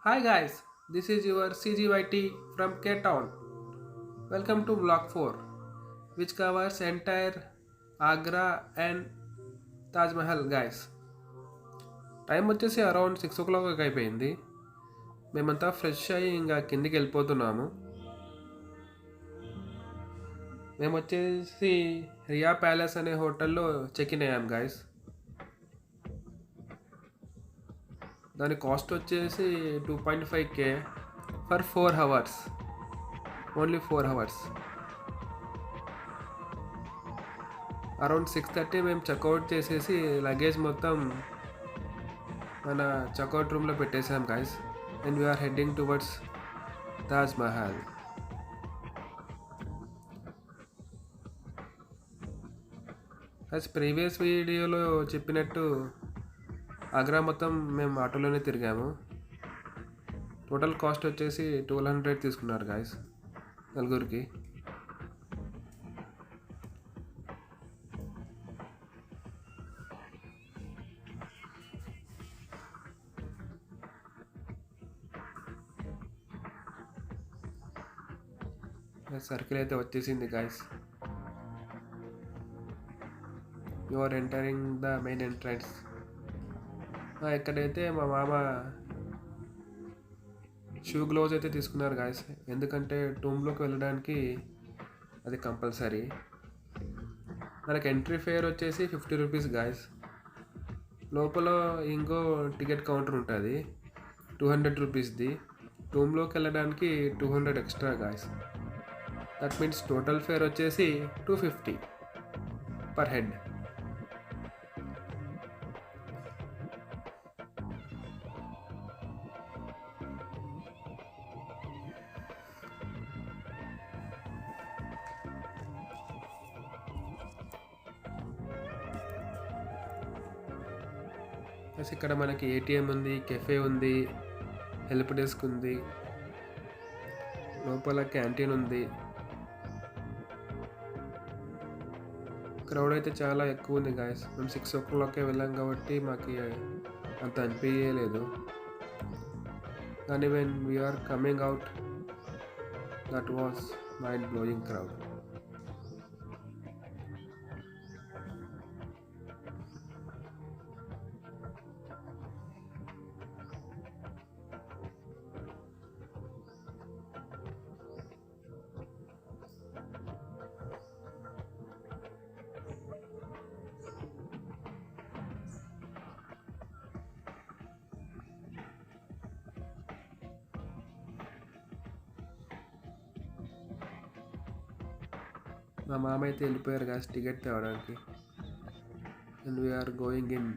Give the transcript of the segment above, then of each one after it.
Hi guys, this is your CGYT from K Town. Welcome to Block 4, which covers entire Agra and Taj Mahal guys. Time వచ్చేసి around 6 o'clock అయిపోయింది. మేమంతా fresh అయ్యి ఇంకా కిందికి వెళ్ళిపోతున్నాము. మేము వచ్చేసి రియా ప్యాలెస్ అనే హోటల్లో చెక్ ఇన్ అయ్యాం గాయస్. దాని కాస్ట్ వచ్చేసి 2.5K for 4 hours. Only 4 hours. Around 6:30 మేము చెక్అవుట్ చేసేసి లగేజ్ మొత్తం మన చెక్అవుట్ రూమ్లో పెట్టేసాం guys. And we are heading towards Taj Mahal. As previous వీడియోలో చెప్పినట్టు ఆగ్రా మొత్తం మేము ఆటోలోనే తిరిగాము. టోటల్ కాస్ట్ వచ్చేసి 1200 తీసుకున్నారు గాయస్ నలుగురికి. సర్కిల్ అయితే వచ్చేసింది guys. You are entering the main entrance. ఇక్కడైతే మా మామ షూ గ్లోవ్స్ అయితే తీసుకున్నారు గాయస్, ఎందుకంటే టూమ్లోకి వెళ్ళడానికి అది కంపల్సరీ. మనకి ఎంట్రీ ఫేర్ వచ్చేసి 50 రూపీస్ గాయస్. లోపల ఇంకో టికెట్ కౌంటర్ ఉంటుంది 200 రూపీస్ది. టూమ్లోకి వెళ్ళడానికి 200 extra guys. That means total fair వచ్చేసి 250 పర్ హెడ్. ప్లస్ ఇక్కడ మనకి ఏటీఎం ఉంది, కెఫే ఉంది, హెల్ప్ డెస్క్ ఉంది, లోపల క్యాంటీన్ ఉంది. క్రౌడ్ అయితే చాలా ఎక్కువ ఉంది గాయస్. మేము 6 o'clock వెళ్ళాం కాబట్టి మాకు అంత అనిపించలేదు. కానీ when we are coming out that was mind blowing crowd. మా మామ అయితే వెళ్ళిపోయారు గాయస్ టికెట్ తేవడానికి. And we are going in.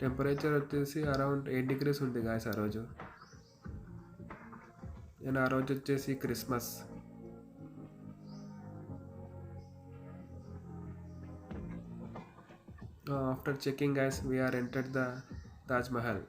Temperature వచ్చేసి అరౌండ్ 8 degrees ఉంది గాయస్ ఆ రోజు. అండ్ ఆ రోజు వచ్చేసి Christmas. After checking guys we are entered the Taj Mahal.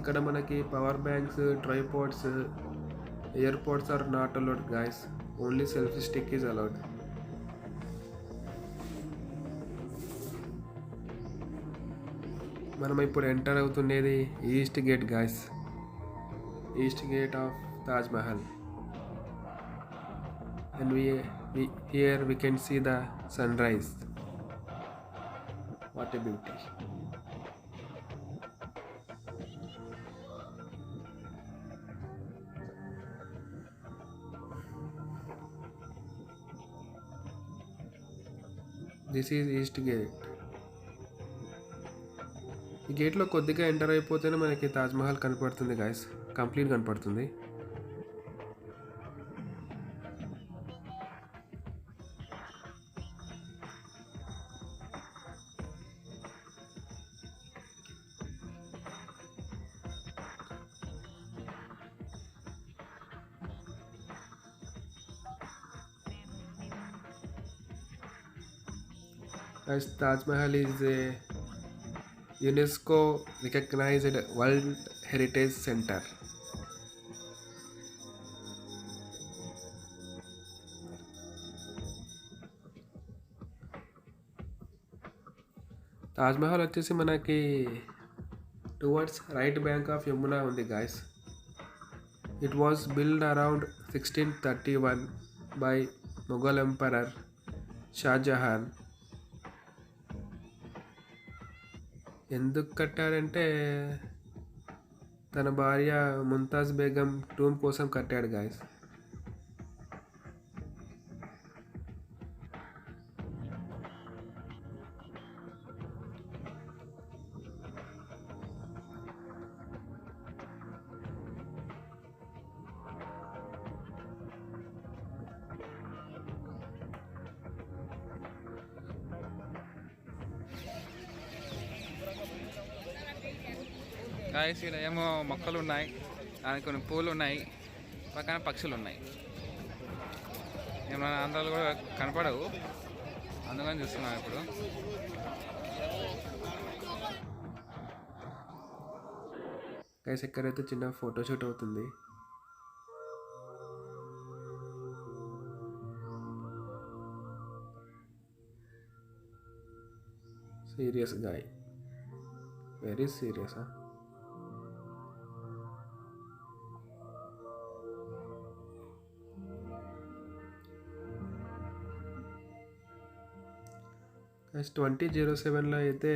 ఇక్కడ మనకి power banks, tripods, airpods are not allowed guys. Only selfie stick is allowed. మనం ఇప్పుడు ఎంటర్ అవుతున్నది east gate guys. East gate of Taj Mahal. And here we can see the sun rise. What a beauty. This is east gate. ఈ గేట్లో కొద్దిగా enter అయిపోతేనే మనకి తాజ్మహల్ కనపడుతుంది guys, complete కనపడుతుంది. Guys, Taj Mahal is a UNESCO recognized World Heritage Center. Taj Mahal వచ్చేసి మనకి towards right bank of Yamuna ఉంది guys. It was build around 1631 by Mughal emperor Shahjahan. ఎందుకు కట్టాడంటే తన భార్య ముంతాజ్ బేగం టూమ్ కోసం కట్టాడు గాయస్. గాయస్ ఇక్కడ ఏమో మొక్కలు ఉన్నాయి, దానికి కొన్ని పూలు ఉన్నాయి, పక్కన పక్షులు ఉన్నాయి. ఏమైనా ఆంధ్రాలు కూడా కనపడవు, అందుకని చూస్తున్నాం ఇప్పుడు. గైస్ ఎక్కడైతే చిన్న ఫోటోషూట్ అవుతుంది. Serious guy, very serious. Guys 2007లో అయితే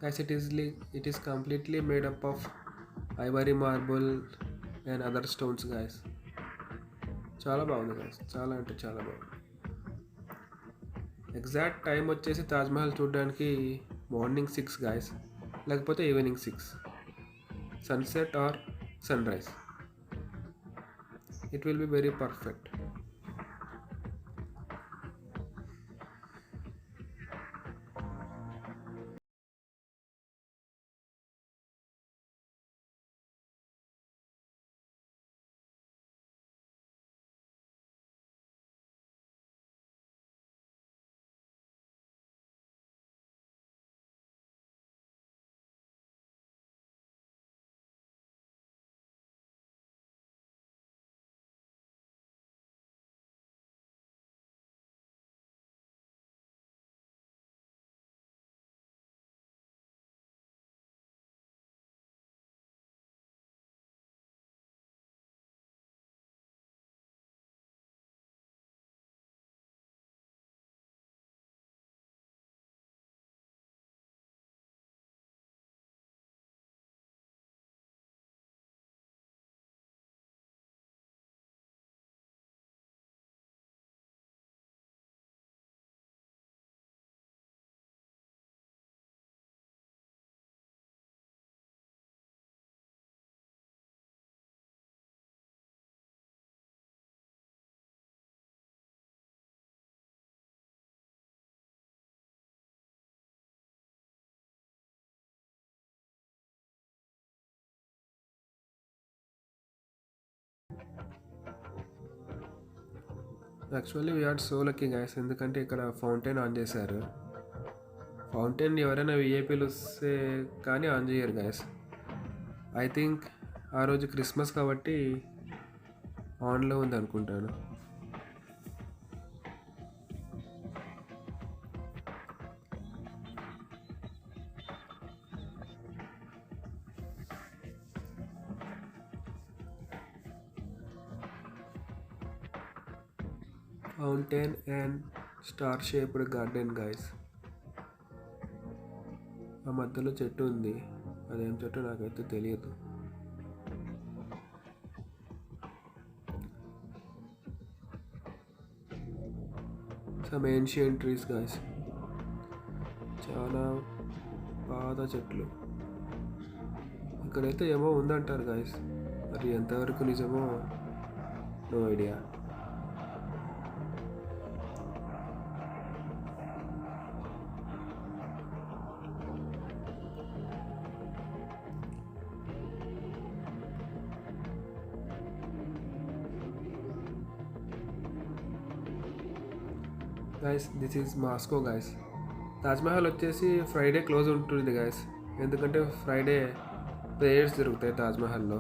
guys, it is completely made up of ivory marble and other stones guys. చాలా బాగుంది guys, చాలా అంటే చాలా బాగుంది. ఎగ్జాక్ట్ టైం వచ్చేసి తాజ్మహల్ చూడడానికి మార్నింగ్ 6 గాయస్, లేకపోతే evening 6, sunset or sun rise. It will be very perfect. Actually we are so lucky guys, ఎందుకంటే ఇక్కడ ఫౌంటైన్ ఆన్ చేశారు. ఫౌంటైన్ ఎవరైనా విఐపీలు వస్తే కానీ ఆన్ చేయరు గైస్. ఐ థింక్ ఆ రోజు క్రిస్మస్ కాబట్టి ఆన్లో ఉంది అనుకుంటాను. Fountain and star shaped garden guys. ఆ మధ్యలో చెట్టు ఉంది, అదేం చెట్టు నాకైతే తెలియదు. సమ్ ఏన్షియంట్ ట్రీస్ గైస్, చాలా పాత చెట్లు. ఇక్కడైతే ఏమో ఉందంటారు గాయస్, మరి ఎంతవరకు నిజమో no idea. Guys this is Moscow guys. Taj Mahal వచ్చేసి ఫ్రైడే క్లోజ్ ఉంటుంది గైస్, ఎందుకంటే ఫ్రైడే ప్రేయర్స్ జరుగుతాయి తాజ్మహల్లో.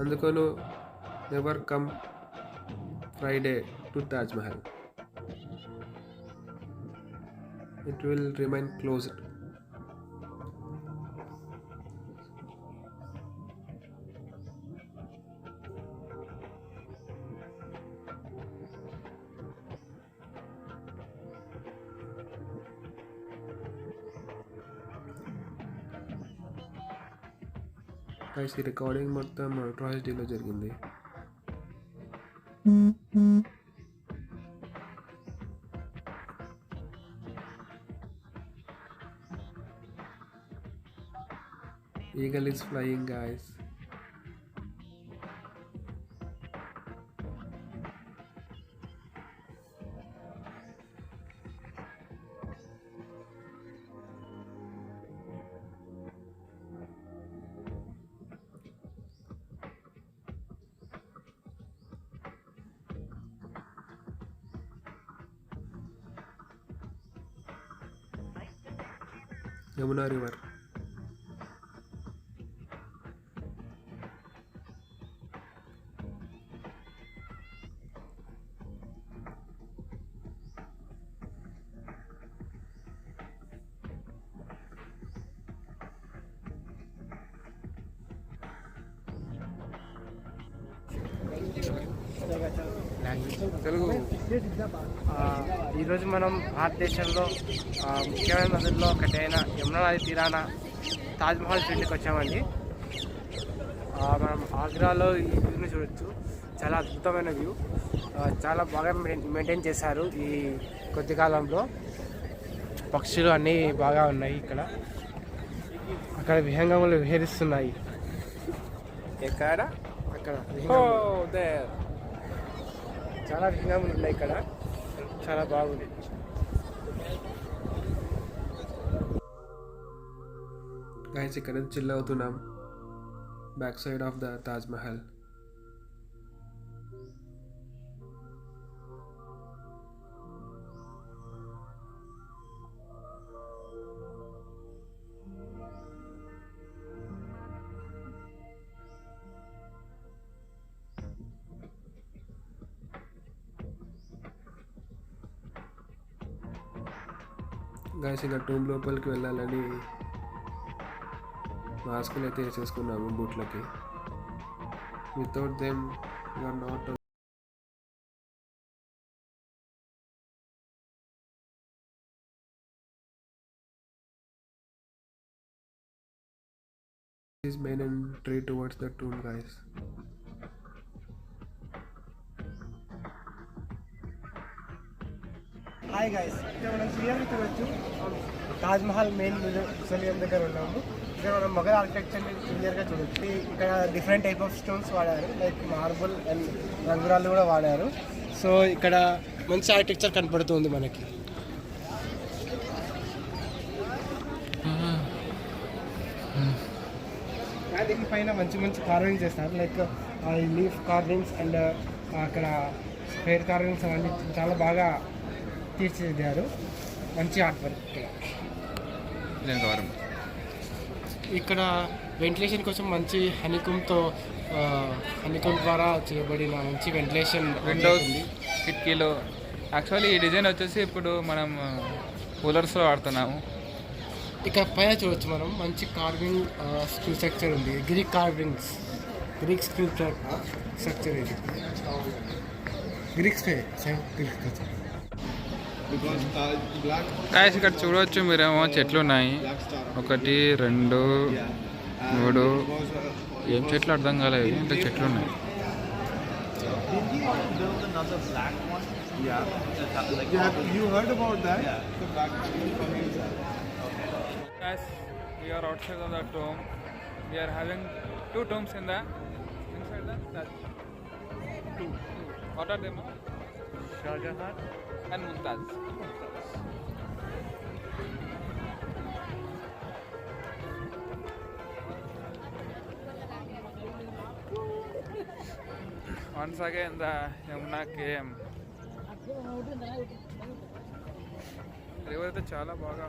అందుకను never come Friday to Taj Mahal, it will remain closed. Guys ఈ రికార్డింగ్ మొత్తం అల్ట్రా హెచ్డీలో జరిగింది. Eagle is flying guys. Yamuna river. Telugu. ఈరోజు మనం భారతదేశంలో ముఖ్యమైన నదుల్లో ఒకటైన యమునా నది తీరాన తాజ్మహల్ ఫీల్డ్కి వచ్చామండి. మనం ఆగ్రాలో ఈ వ్యూని చూడొచ్చు, చాలా అద్భుతమైన వ్యూ. చాలా బాగా మెయింటైన్ చేశారు ఈ కొద్ది కాలంలో. పక్షులు అన్నీ బాగా ఉన్నాయి ఇక్కడ. అక్కడ విహంగములు విహరిస్తున్నాయి. ఎక్కడ? అక్కడ చాలా విహంగములు ఉన్నాయి ఇక్కడ, చాలా బాగుంది. గైస్ ఇక్కడ చిల్ అవుతున్నాం back side of the Taj Mahal. Guys ఇంకా టూమ్ లోపలికి వెళ్ళాలని మాస్కులు అయితే వేసేసుకున్నాము బూట్లకి. Without them you are not. This is main entry towards the tomb guys. Hi guys, ఇక్కడ మనం క్లియర్గా చూడొచ్చు తాజ్మహల్ మెయిన్ మ్యూజియం దగ్గర ఉన్నాము. ఇక్కడ మనం మొఘల్ ఆర్కిటెక్చర్ని క్లియర్గా చూడొచ్చు. ఇక్కడ డిఫరెంట్ టైప్ ఆఫ్ స్టోన్స్ వాడారు, లైక్ మార్బుల్ అండ్ రంగురాళ్ళు కూడా వాడారు. సో ఇక్కడ మంచి ఆర్కిటెక్చర్ కనపడుతుంది మనకి. దీని పైన మంచి మంచి కార్వింగ్స్ చేస్తారు, లైక్ లీఫ్ కార్వింగ్స్ అండ్ అక్కడ స్క్వేర్ కార్వింగ్స్ అవన్నీ చాలా బాగా తీర్చిదిద్దారు. మంచి ఆర్ట్ వర్క్. ఇక్కడ వెంటిలేషన్ కోసం మంచి హనీకుంతో ద్వారా చేయబడిన మంచి వెంటిలేషన్ విండోస్, కిటికీలు. యాక్చువల్లీ ఈ డిజైన్ వచ్చేసి ఇప్పుడు మనం కూలర్స్లో వాడుతున్నాము. ఇక్కడ పైన చూడవచ్చు మనం మంచి కార్వింగ్ స్ట్రక్చర్ ఉంది. గ్రీక్ స్ట్రక్చర్ ఇది. గాయస్ ఇక్కడ చూడవచ్చు మీరేమో చెట్లు ఉన్నాయి. 1, 2, 3. ఏం చెట్లు అర్థం కాలేదు, ఇంత చెట్లు ఉన్నాయి. You heard about that? The black one coming inside. As we are outside of the tomb, we are having 2 tombs in the inside the Taj. 2. What are them? Shah Jahan. And Mumtaz. Once again the Yamuna came. River అయితే చాలా బాగా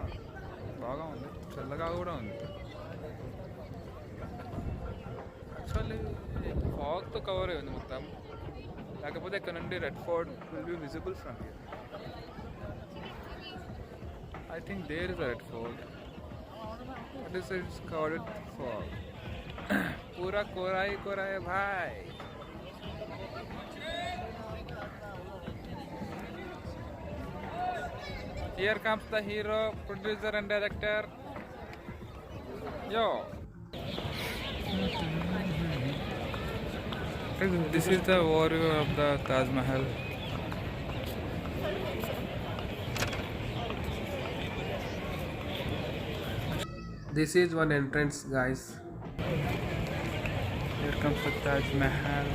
ఉంది, చల్లగా కూడా ఉంది. Actually ఫాగ్తో cover అయింది మొత్తం, లేకపోతే ఇక్కడ నుండి red fort will be visible from here. I think there is a red fort, but it's covered with fog. పూరా కోరా है भाई. Here comes the hero, producer and director. Yo. This is the overview of the Taj Mahal. This is one entrance, guys. Here comes the Taj Mahal,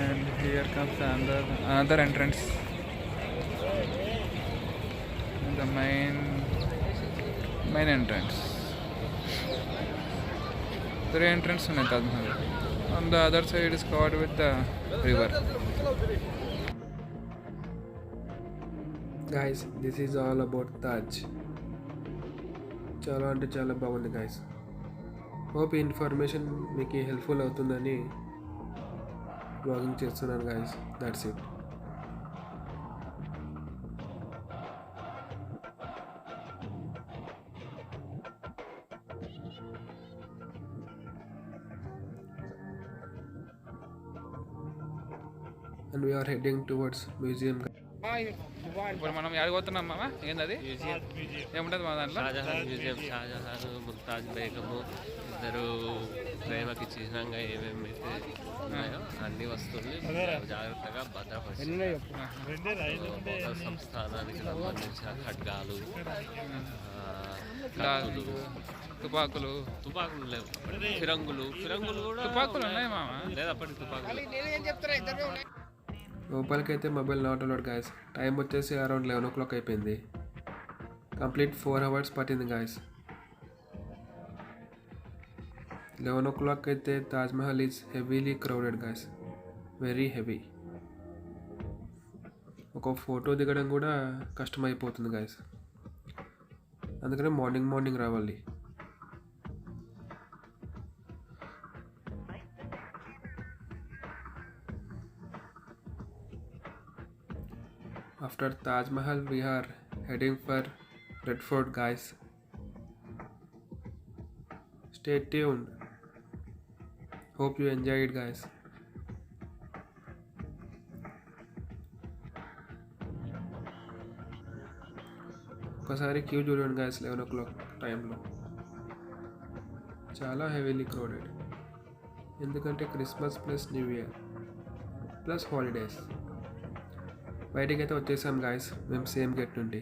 and here comes another entrance. The main entrance. 3 entrances in Taj Mahal. On the other side is covered with the river. Guys, this is all about Taj. చాలా అంటే చాలా బాగుంది guys. Hope ఈ information మీకు helpful అవుతుందని blogging చేస్తున్నాను guys. That's it. And we are heading towards museum. ఇప్పుడు మనం ఎడగొస్తున్నాం మామ, ఏంది ఏముంటుంది మా దాంట్లో? షాజహాన్ మ్యూజియం. షాజహాన్, ముంతాజ్ బేగము ఇద్దరు ప్రేమకి చిహ్నంగా ఏమేమి ఉన్నాయో అన్ని వస్తువుల్ని జాగ్రత్తగా భద్రపరిచి మొఘల్ సంస్థానానికి సంబంధించిన ఖడ్గాలు, కత్తులు, తుపాకులు లేవు, ఫిరంగులు కూడా తుపాకులు ఉన్నాయి మామ. లేదా అప్పటికి తుపాకులు. లోపలికైతే mobile not allowed guys. Time వచ్చేసి అరౌండ్ 11 o'clock అయిపోయింది. కంప్లీట్ 4 hours పట్టింది గాయస్. 11 o'clock అయితే Taj Mahal is heavily crowded guys, very heavy. ఒక ఫోటో దిగడం కూడా కష్టమైపోతుంది గాయస్. అందుకనే మార్నింగ్ రావాలి. After Taj Mahal, we are heading for Red Fort, guys. Stay tuned. Hope you enjoy it, guys. ఒకసారి క్యూ చూడండి guys, 11 o'clock టైంలో చాలా హెవీలీ క్రౌడెడ్. ఎందుకంటే Christmas plus new year plus holidays. బయటికి అయితే వచ్చేసాం గాయస్ మేము సేమ్ గేట్ నుండి.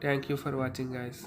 Thank you for watching guys.